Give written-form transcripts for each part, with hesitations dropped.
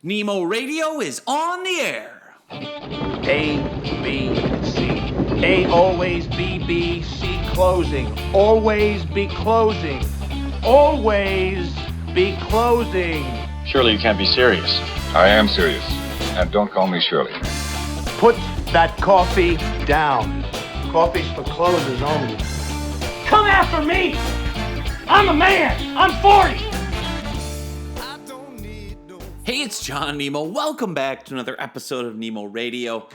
Nemo Radio is on the air. A, B, C. A, always B, B, C, closing. Always be closing. Always be closing. Surely you can't be serious. I am serious. And don't call me Shirley. Put that coffee down. Coffee's for closers only. Come after me! I'm a man! I'm 40! Hey, it's John Nemo. Welcome back to another episode of Nemo Radio.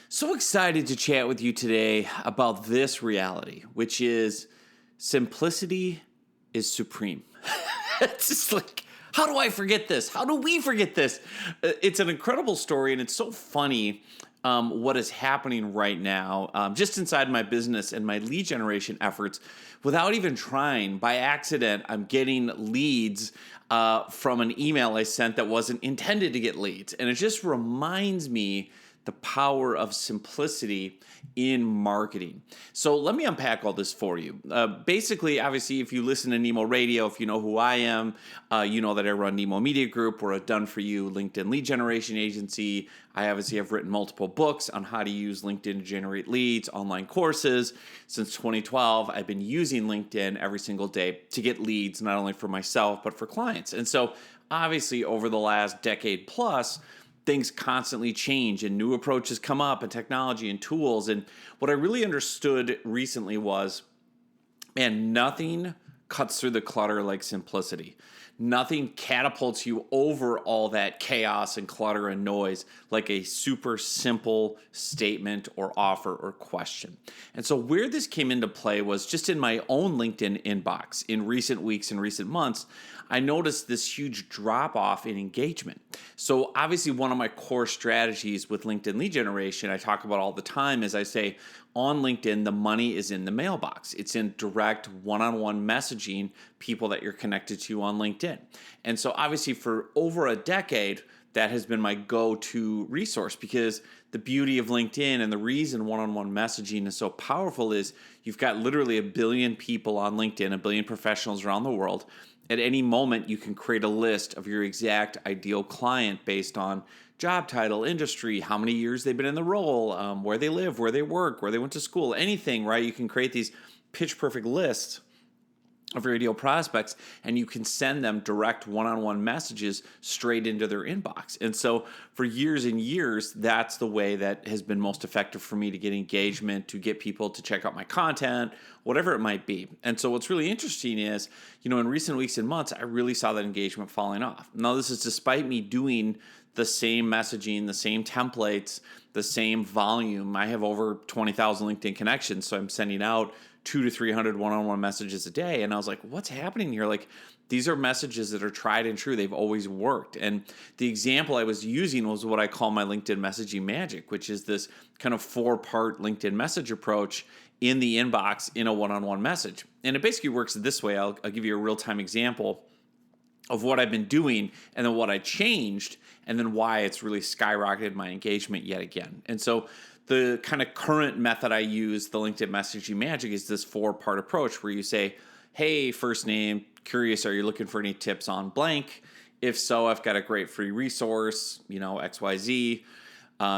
So excited to chat with you today about this reality, which is simplicity is supreme. It's just like, how do I forget this? How do we forget this? It's an incredible story, and it's so funny what is happening right now just inside my business and my lead generation efforts. Without even trying, by accident, I'm getting leads from an email I sent that wasn't intended to get leads. And it just reminds me the power of simplicity in marketing. So let me unpack all this for you. Basically, obviously, if you listen to Nemo Radio, if you know who I am, you know that I run Nemo Media Group. We're a done-for-you LinkedIn lead generation agency. I obviously have written multiple books on how to use LinkedIn to generate leads, online courses. Since 2012, I've been using LinkedIn every single day to get leads, not only for myself, but for clients. And so obviously, over the last decade plus, things constantly change and new approaches come up and technology and tools. And what I really understood recently was, man, nothing cuts through the clutter like simplicity. Nothing catapults you over all that chaos and clutter and noise like a super simple statement or offer or question. And so where this came into play was just in my own LinkedIn inbox in recent weeks and recent months. I noticed this huge drop off in engagement. So obviously one of my core strategies with LinkedIn lead generation, I talk about all the time, is I say on LinkedIn, the money is in the mailbox. It's in direct one-on-one messaging people that you're connected to on LinkedIn. And so obviously for over a decade, that has been my go-to resource, because the beauty of LinkedIn and the reason one-on-one messaging is so powerful is you've got literally 1 billion people on LinkedIn, 1 billion professionals around the world. At any moment, you can create a list of your exact ideal client based on job title, industry, how many years they've been in the role, where they live, where they work, where they went to school, anything, right? You can create these pitch perfect lists of your ideal prospects, and you can send them direct one-on-one messages straight into their inbox. And so for years and years, that's the way that has been most effective for me to get engagement, to get people to check out my content, whatever it might be. And so what's really interesting is, in recent weeks and months, I really saw that engagement falling off. Now, this is despite me doing the same messaging, the same templates, the same volume. I have over 20,000 LinkedIn connections, so I'm sending out 200 to 300 one-on-one messages a day. And I was like, what's happening here? Like, these are messages that are tried and true. They've always worked. And the example I was using was what I call my LinkedIn messaging magic, which is this kind of 4-part LinkedIn message approach in the inbox in a one-on-one message. And it basically works this way. I'll give you a real-time example of what I've been doing and then what I changed and then why it's really skyrocketed my engagement yet again. And so the kind of current method I use, the LinkedIn messaging magic, is this 4-part approach where you say, hey, first name, curious, are you looking for any tips on blank? If so, I've got a great free resource, XYZ.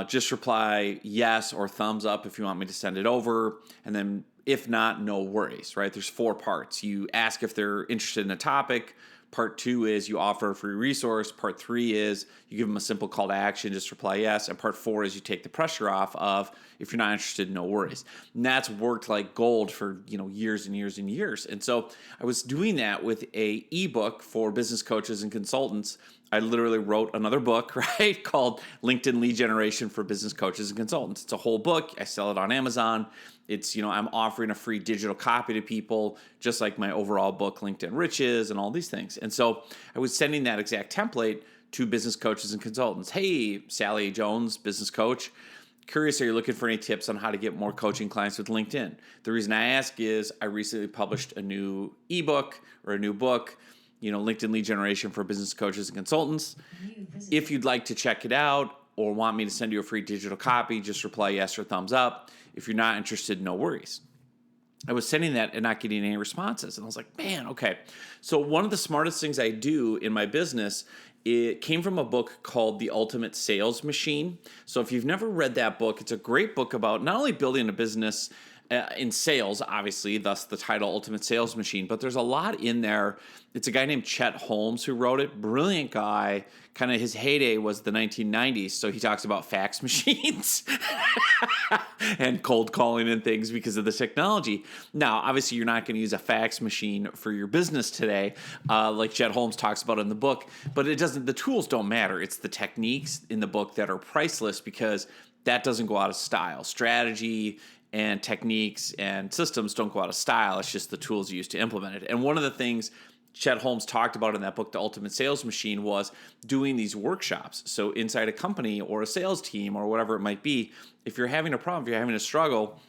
Just reply yes or thumbs up if you want me to send it over. And then if not, no worries, right? There's 4 parts. You ask if they're interested in a topic. Part 2 is you offer a free resource. Part 3 is you give them a simple call to action, just reply yes. And part 4 is you take the pressure off of, if you're not interested, no worries. And that's worked like gold for years and years and years. And so I was doing that with a ebook for business coaches and consultants. I literally wrote another book, right, called LinkedIn Lead Generation for Business Coaches and Consultants. It's a whole book. I sell it on Amazon. It's, I'm offering a free digital copy to people, just like my overall book, LinkedIn Riches, and all these things. And so I was sending that exact template to business coaches and consultants. Hey, Sally Jones, business coach. Curious, are you looking for any tips on how to get more coaching clients with LinkedIn? The reason I ask is I recently published a new ebook or a new book, LinkedIn Lead Generation for Business Coaches and Consultants. If you'd like to check it out or want me to send you a free digital copy, just reply yes or thumbs up. If you're not interested, no worries. I was sending that and not getting any responses. And I was like, man, okay. So one of the smartest things I do in my business It came from a book called The Ultimate Sales Machine. So if you've never read that book, it's a great book about not only building a business in sales, obviously, thus the title Ultimate Sales Machine, but there's a lot in there. It's a guy named Chet Holmes who wrote it. Brilliant guy. Kind of his heyday was the 1990s, so he talks about fax machines and cold calling and things because of the technology. Now, obviously, you're not going to use a fax machine for your business today, like Chet Holmes talks about in the book, but it doesn't. The tools don't matter. It's the techniques in the book that are priceless because that doesn't go out of style. Strategy and techniques and systems don't go out of style. It's just the tools you use to implement it. And one of the things Chet Holmes talked about in that book, The Ultimate Sales Machine, was doing these workshops. So inside a company or a sales team or whatever it might be, if you're having a problem, if you're having a struggle,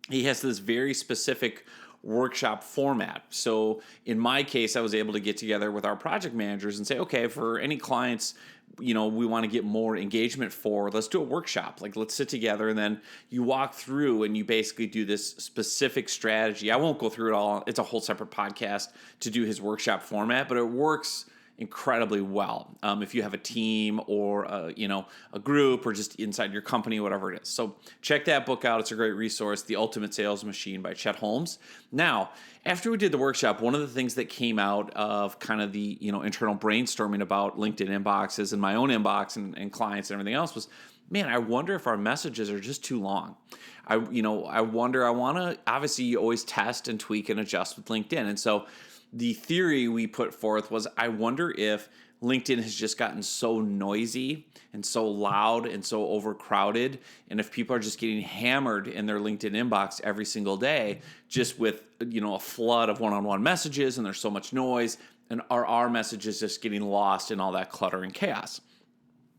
he has this very specific workshop format. So in my case, I was able to get together with our project managers and say, okay, for any clients, we want to get more engagement for, let's do a workshop. Like, let's sit together and then you walk through and you basically do this specific strategy. I won't go through it all. It's a whole separate podcast to do his workshop format, but it works incredibly well if you have a team or a group or just inside your company, whatever it is. So check that book out. It's a great resource, The Ultimate Sales Machine by Chet Holmes. Now, after we did the workshop, one of the things that came out of kind of the internal brainstorming about LinkedIn inboxes and my own inbox and clients and everything else was, man, I wonder if our messages are just too long. I want to, obviously you always test and tweak and adjust with LinkedIn. And so the theory we put forth was, I wonder if LinkedIn has just gotten so noisy and so loud and so overcrowded, and if people are just getting hammered in their LinkedIn inbox every single day, just with a flood of one-on-one messages, and there's so much noise, and are our messages just getting lost in all that clutter and chaos?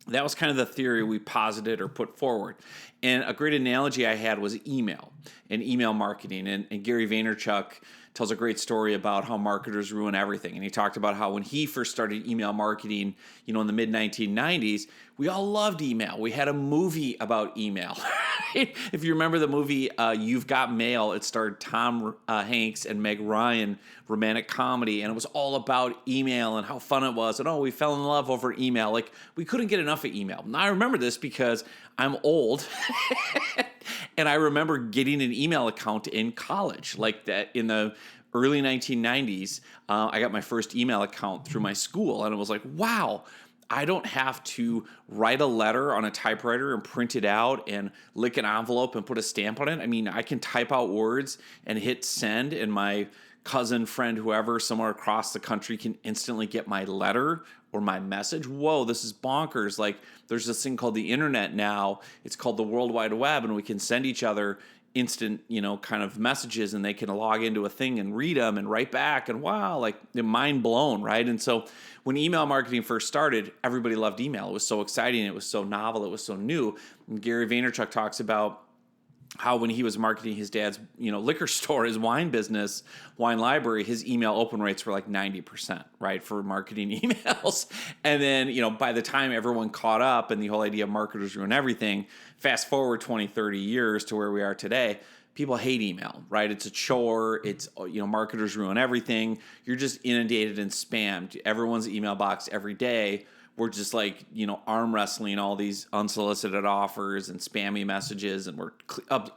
That was kind of the theory we posited or put forward. And a great analogy I had was email and email marketing. And Gary Vaynerchuk tells a great story about how marketers ruin everything. And he talked about how when he first started email marketing, in the mid-1990s, we all loved email. We had a movie about email. If you remember the movie You've Got Mail, it starred Tom Hanks and Meg Ryan, romantic comedy, and it was all about email and how fun it was. And we fell in love over email. Like, we couldn't get enough of email. Now, I remember this because I'm old, and I remember getting an email account in college, like that in the early 1990s. I got my first email account through my school, and it was like, wow, I don't have to write a letter on a typewriter and print it out and lick an envelope and put a stamp on it. I mean, I can type out words and hit send, and my cousin, friend, whoever, somewhere across the country can instantly get my letter or my message. Whoa, this is bonkers. Like, there's this thing called the internet now. It's called the World Wide Web, and we can send each other instant, kind of messages, and they can log into a thing and read them and write back, and wow, like, mind blown, right? And so when email marketing first started, everybody loved email. It was so exciting. It was so novel. It was so new. And Gary Vaynerchuk talks about how when he was marketing his dad's, liquor store, his wine business, wine library, his email open rates were like 90%, right, for marketing emails. And then, by the time everyone caught up and the whole idea of marketers ruin everything, fast forward 20, 30 years to where we are today, people hate email, right? It's a chore. It's, marketers ruin everything. You're just inundated and spammed. Everyone's email box every day. We're just like, arm wrestling all these unsolicited offers and spammy messages, and we're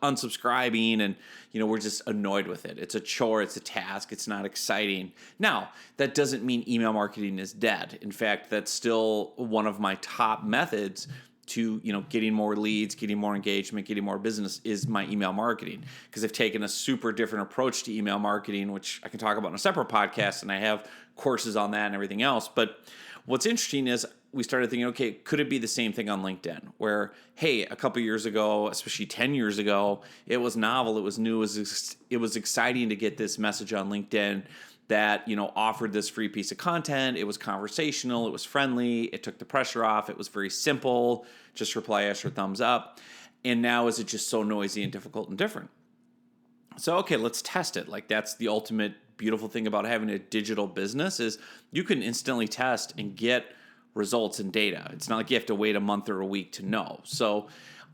unsubscribing, and, we're just annoyed with it. It's a chore. It's a task. It's not exciting. Now, that doesn't mean email marketing is dead. In fact, that's still one of my top methods to, getting more leads, getting more engagement, getting more business is my email marketing, because I've taken a super different approach to email marketing, which I can talk about in a separate podcast, and I have courses on that and everything else. But what's interesting is we started thinking, okay, could it be the same thing on LinkedIn where, hey, a couple years ago, especially 10 years ago, it was novel, it was new, it was exciting to get this message on LinkedIn that, offered this free piece of content. It was conversational, it was friendly, it took the pressure off, it was very simple, just reply yes or thumbs up. And now is it just so noisy and difficult and different? So, okay, let's test it. Like, that's the ultimate beautiful thing about having a digital business is you can instantly test and get results and data. It's not like you have to wait a month or a week to know. So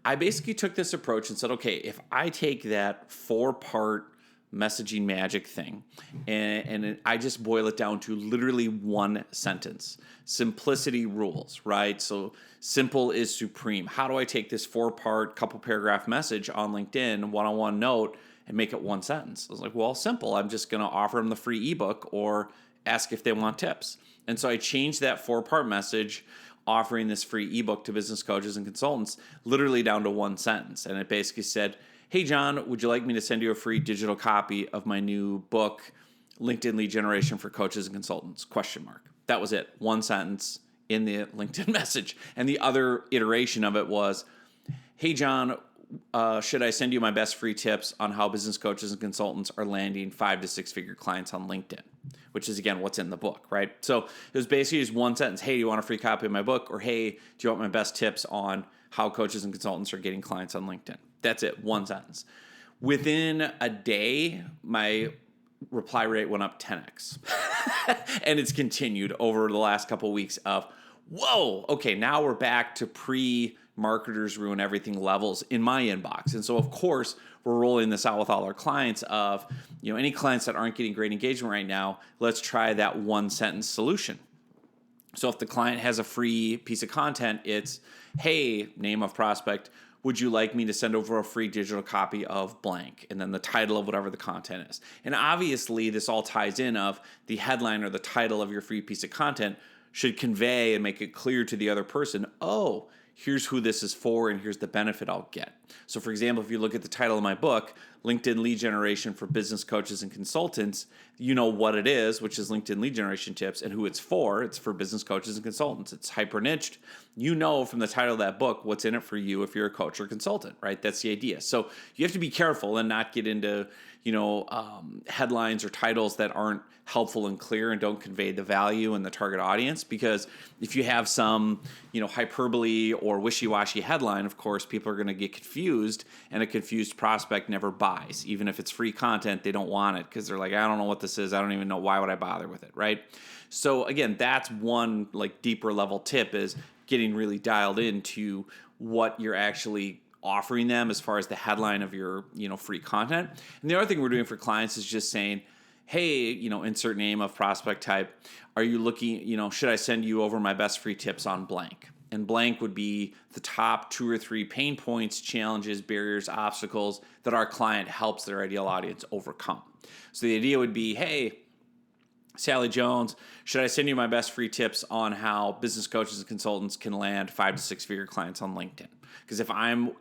I basically took this approach and said, okay, if I take that 4-part messaging magic thing. And I just boil it down to literally one sentence. Simplicity rules, right? So simple is supreme. How do I take this 4-part, couple paragraph message on LinkedIn, one-on-one note, and make it one sentence? I was like, well, simple. I'm just going to offer them the free ebook or ask if they want tips. And so I changed that 4-part message offering this free ebook to business coaches and consultants literally down to one sentence. And it basically said, hey, John, would you like me to send you a free digital copy of my new book, LinkedIn Lead Generation for Coaches and Consultants? ? That was it. One sentence in the LinkedIn message. And the other iteration of it was, hey, John, should I send you my best free tips on how business coaches and consultants are landing 5 to 6 figure clients on LinkedIn? Which is, again, what's in the book, right? So it was basically just one sentence. Hey, do you want a free copy of my book? Or, hey, do you want my best tips on how coaches and consultants are getting clients on LinkedIn? That's it, one sentence. Within a day, my reply rate went up 10x. And it's continued over the last couple of weeks of, whoa, okay, now we're back to pre-marketers ruin everything levels in my inbox. And so, of course, we're rolling this out with all our clients of, any clients that aren't getting great engagement right now, let's try that one sentence solution. So if the client has a free piece of content, it's, hey, name of prospect, would you like me to send over a free digital copy of blank? And then the title of whatever the content is. And obviously this all ties in of the headline or the title of your free piece of content should convey and make it clear to the other person, oh, here's who this is for and here's the benefit I'll get. So for example, if you look at the title of my book, LinkedIn Lead Generation for Business Coaches and Consultants, you know what it is, which is LinkedIn Lead Generation tips, and who it's for. It's for business coaches and consultants. It's hyper niched. You know from the title of that book what's in it for you if you're a coach or consultant, right? That's the idea. So you have to be careful and not get into headlines or titles that aren't helpful and clear and don't convey the value and the target audience. Because if you have some, hyperbole or wishy-washy headline, of course, people are going to get confused, and a confused prospect never buys. Even if it's free content, they don't want it because they're like, I don't know what this is. I don't even know. Why would I bother with it, right? So again, that's one deeper level tip, is getting really dialed into what you're actually offering them as far as the headline of your free content. And the other thing we're doing for clients is just saying, hey, insert name of prospect type. Are you looking, should I send you over my best free tips on blank? And blank would be the top 2 or 3 pain points, challenges, barriers, obstacles that our client helps their ideal audience overcome. So the idea would be, hey, Sally Jones, should I send you my best free tips on how business coaches and consultants can land 5 to 6 figure clients on LinkedIn? Because if I'm,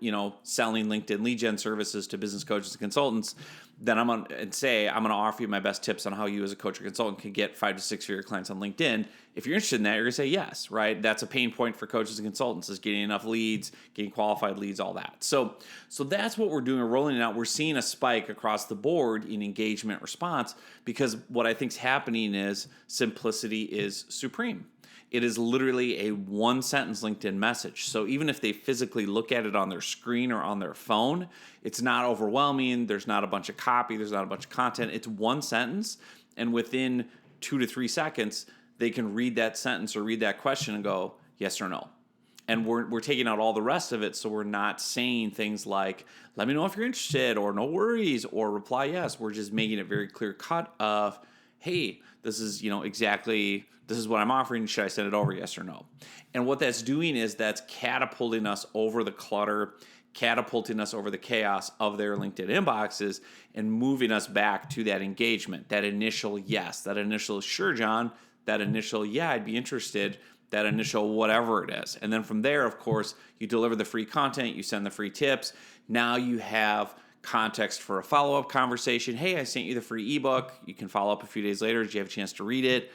selling LinkedIn lead gen services to business coaches and consultants, then I'm going to offer you my best tips on how you as a coach or consultant can get 5 to 6 figure clients on LinkedIn. If you're interested in that, you're going to say yes, right? That's a pain point for coaches and consultants, is getting enough leads, getting qualified leads, all that. So that's what we're doing. We're rolling it out. We're seeing a spike across the board in engagement response, because what I think is happening is simplicity is supreme. It is literally a one sentence LinkedIn message. So even if they physically look at it on their screen or on their phone, it's not overwhelming. There's not a bunch of copy. There's not a bunch of content. It's one sentence. And within 2 to 3 seconds, they can read that sentence or read that question and go, yes or no. And we're taking out all the rest of it. So we're not saying things like, let me know if you're interested, or no worries, or reply yes. We're just making it very clear cut of, hey, this is, this is what I'm offering. Should I send it over? Yes or no? And what that's doing is that's catapulting us over the clutter, catapulting us over the chaos of their LinkedIn inboxes, and moving us back to that engagement, that initial yes, that initial sure, John, that initial yeah, I'd be interested, that initial whatever it is. And then from there, of course, you deliver the free content, you send the free tips. Now you have context for a follow-up conversation. Hey, I sent you the free ebook. You can follow up a few days later. Did you have a chance to read it?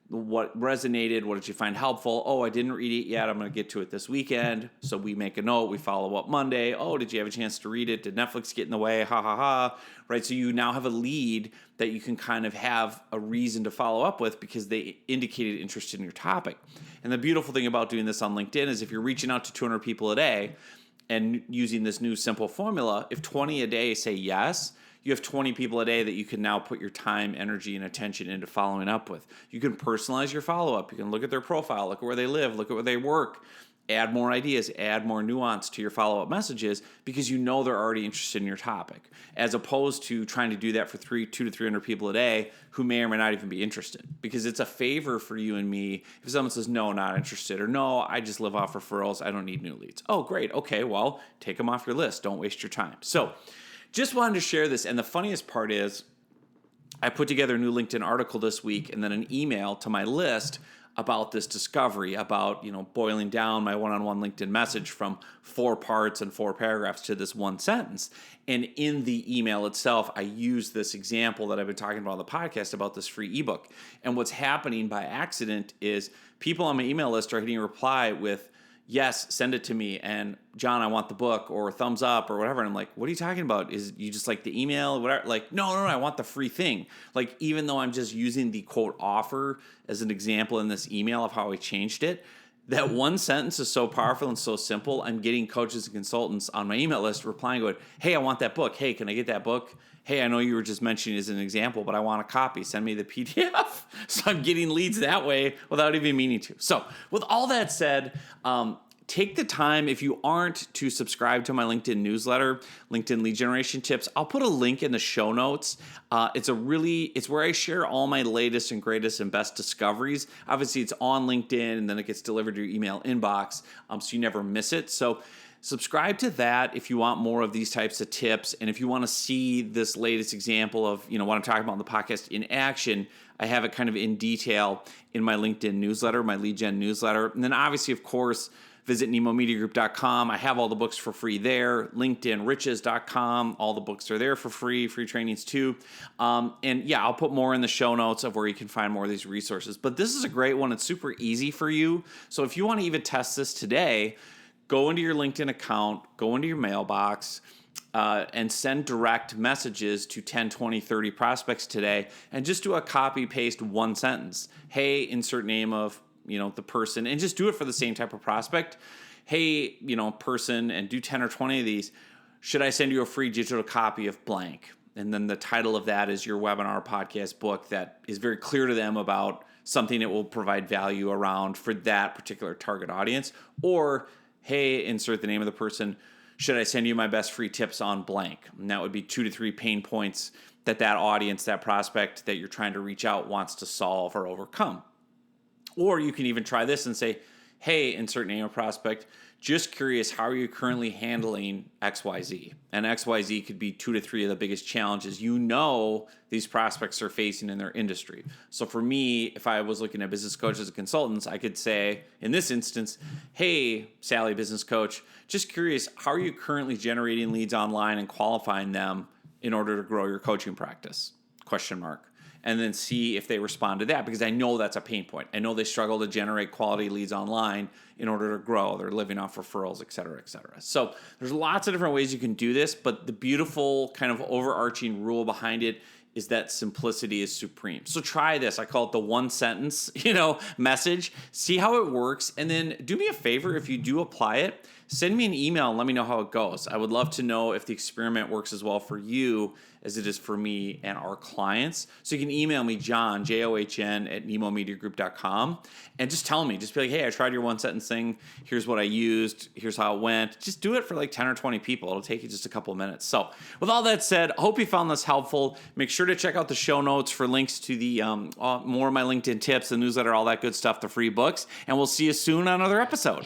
What resonated? What did you find helpful? Oh, I didn't read it yet. I'm going to get to it this weekend. So we make a note. We follow up Monday. Oh, did you have a chance to read it? Did Netflix get in the way? Ha, ha, ha. Right? So you now have a lead that you can kind of have a reason to follow up with because they indicated interest in your topic. And the beautiful thing about doing this on LinkedIn is if you're reaching out to 200 people a day and using this new simple formula, if 20 a day say yes, you have 20 people a day that you can now put your time, energy, and attention into following up with. You can personalize your follow-up. You can look at their profile, look at where they live, look at where they work, add more ideas, add more nuance to your follow-up messages because you know they're already interested in your topic, as opposed to trying to do that for 200 to 300 people a day who may or may not even be interested. Because it's a favor for you and me if someone says, no, not interested, or no, I just live off referrals, I don't need new leads. Oh, great. Okay, well, take them off your list. Don't waste your time. So just wanted to share this. And the funniest part is I put together a new LinkedIn article this week and then an email to my list about this discovery, about, boiling down my one-on-one LinkedIn message from 4 parts and 4 paragraphs to this one sentence. And in the email itself, I use this example that I've been talking about on the podcast about this free ebook. And what's happening by accident is people on my email list are hitting a reply with, yes, send it to me, and John, I want the book, or thumbs up, or whatever. And I'm like, what are you talking about? Is you just like the email, or whatever? Like, no, I want the free thing. Like, even though I'm just using the quote offer as an example in this email of how I changed it, that one sentence is so powerful and so simple. I'm getting coaches and consultants on my email list replying, going, hey, I want that book. Hey, can I get that book? Hey, I know you were just mentioning as an example, but I want a copy. Send me the PDF. So I'm getting leads that way without even meaning to. So with all that said, take the time, if you aren't, to subscribe to my LinkedIn newsletter, LinkedIn Lead Generation Tips. I'll put a link in the show notes. It's where I share all my latest and greatest and best discoveries. Obviously, it's on LinkedIn, and then it gets delivered to your email inbox, so you never miss it. So subscribe to that if you want more of these types of tips. And if you want to see this latest example of what I'm talking about on the podcast in action, I have it kind of in detail in my LinkedIn newsletter, my lead gen newsletter. And then obviously, of course, visit nemomediagroup.com. I have all the books for free there. LinkedInriches.com. All the books are there for free trainings too. And yeah, I'll put more in the show notes of where you can find more of these resources. But this is a great one. It's super easy for you. So if you want to even test this today, go into your LinkedIn account, go into your mailbox, and send direct messages to 10, 20, 30 prospects today, and just do a copy paste one sentence. Hey, insert name of the person, and just do it for the same type of prospect. Hey, person, and do 10 or 20 of these. Should I send you a free digital copy of blank? And then the title of that is your webinar podcast book that is very clear to them about something that will provide value around for that particular target audience. Or, hey, insert the name of the person. Should I send you my best free tips on blank? And that would be 2 to 3 pain points that audience, that prospect that you're trying to reach out wants to solve or overcome. Or you can even try this and say, hey, insert name of prospect, just curious, how are you currently handling XYZ? And XYZ could be 2 to 3 of the biggest challenges these prospects are facing in their industry. So for me, if I was looking at business coaches and consultants, I could say, in this instance, hey, Sally, business coach, just curious, how are you currently generating leads online and qualifying them in order to grow your coaching practice? ? And then see if they respond to that, because I know that's a pain point. I know they struggle to generate quality leads online in order to grow. They're living off referrals, et cetera, et cetera. So there's lots of different ways you can do this, but the beautiful kind of overarching rule behind it is that simplicity is supreme. So try this. I call it the one sentence, message. See how it works. And then do me a favor, if you do apply it, send me an email and let me know how it goes. I would love to know if the experiment works as well for you as it is for me and our clients. So you can email me, John, John, at nemomediagroup.com, and just tell me, just be like, hey, I tried your one sentence thing. Here's what I used. Here's how it went. Just do it for like 10 or 20 people. It'll take you just a couple of minutes. So with all that said, I hope you found this helpful. Make sure to check out the show notes for links to the more of my LinkedIn tips, the newsletter, all that good stuff, the free books, and we'll see you soon on another episode.